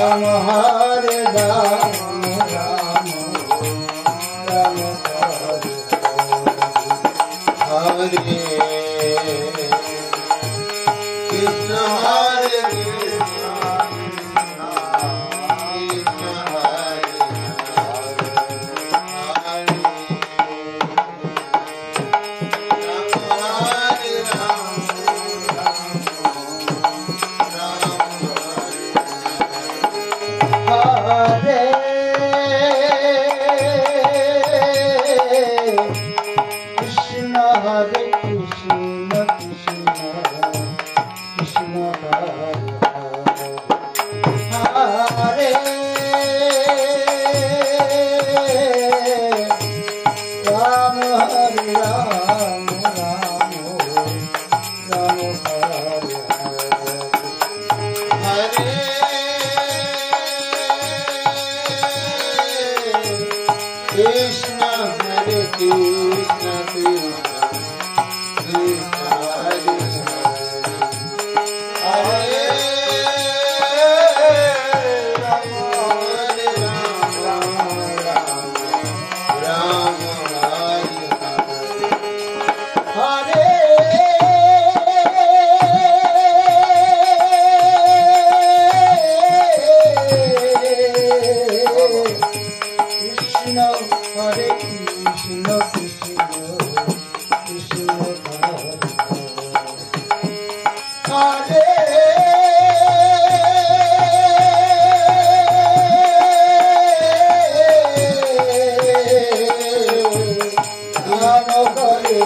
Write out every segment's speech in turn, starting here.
Ram Hare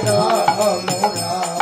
Ram Ram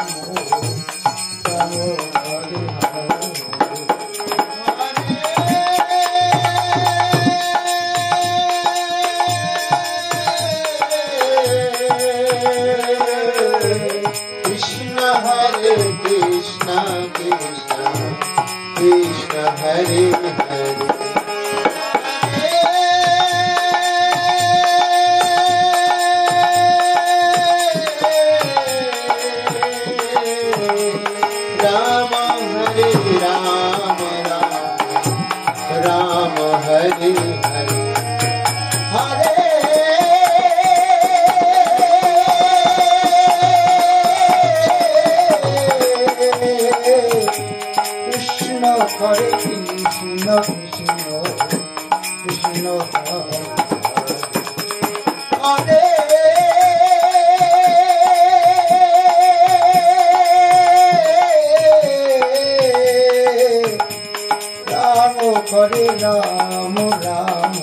Hare Ram Ram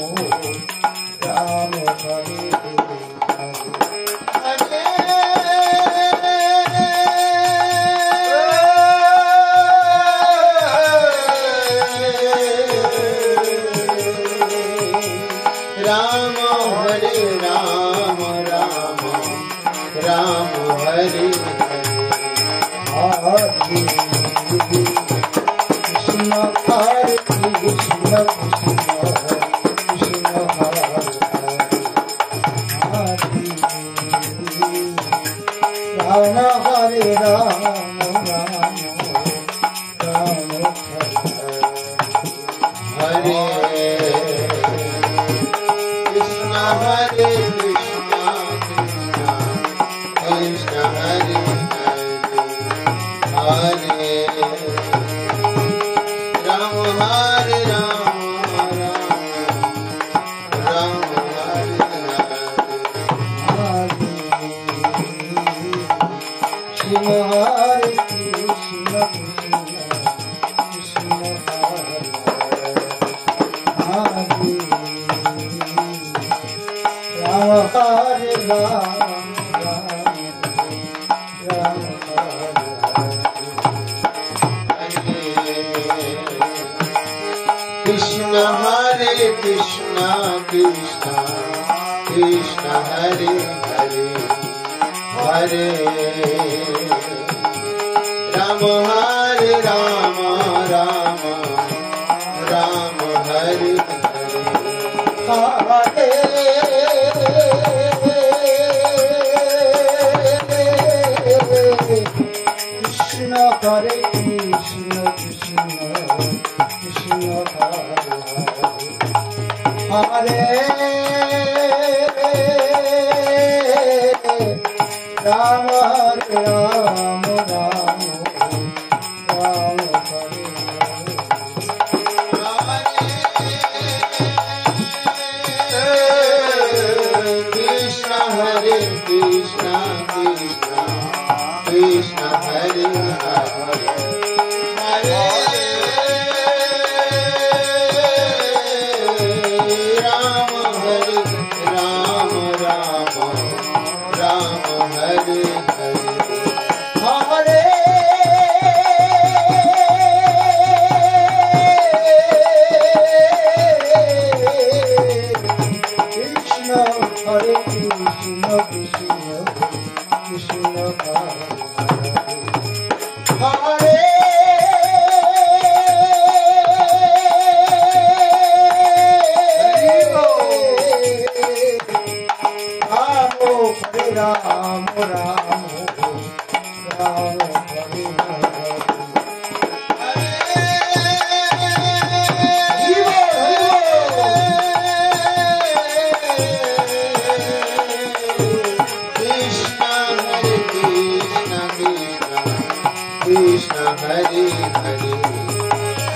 Ram Hare Ram Hare Ram Ram Ram Hare Hare Krishna Hare Krishna Krishna Krishna Hare Hare Ram Hare Ram Ram Ram Hare Krishna Hare Krishna Krishna Hare Hare Ram Hare Ram Ram Hare Krishna Hare Krishna Krishna Krishna Hare Hare Ram Hare Ram Ram Ram Krishna Hare Krishna Krishna Krishna Hare Hare Hare Ram Hare Ram Ram Ram Hare Hare Krishna Hare Krishna Krishna Krishna Hare Hare Ram Hare Ram Ram Ram Hare Krishna Hare Krishna Krishna Krishna Hare Hare Ram Hare Ram Ram Ram Hare Hare Krishna Hare Krishna Krishna Krishna Hare Hare Ram Ram Ram Hare Krishna Hare Hare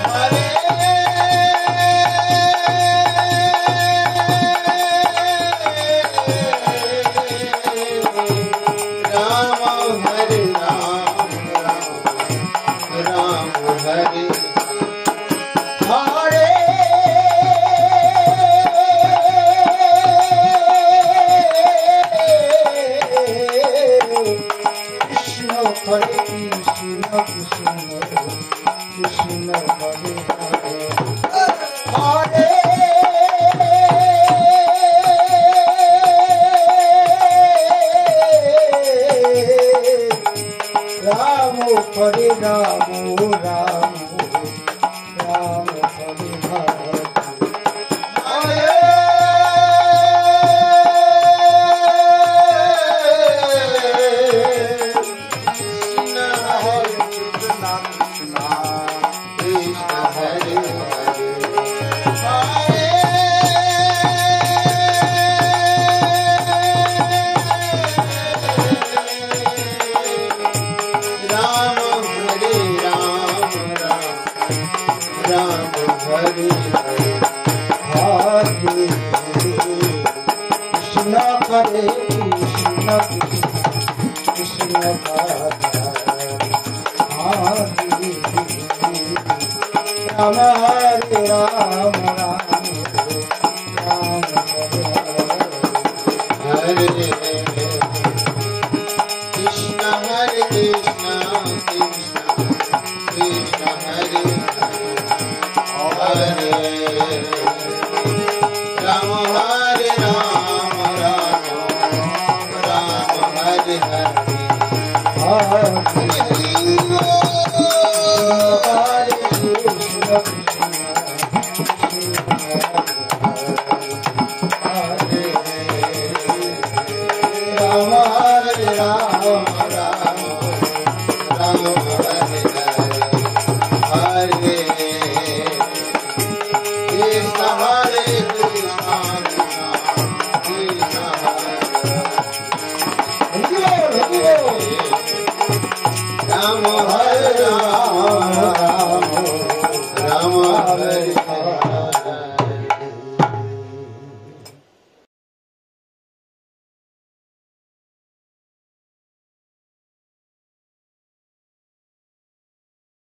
Hare Ram Hare Ram Ram Hare Hare Krishna Hare Krishna Krishna Krishna Hare Hare Ram Hare Ram Ram Ram Hare Hare Hare Krishna Krishna Ram Hare Ram Ram Ram Hare Hare Krishna Hare Krishna Krishna Krishna Hare Hare Ram Hare Ram Ram Ram Hare Hare Hare Ram Hare Ram Ram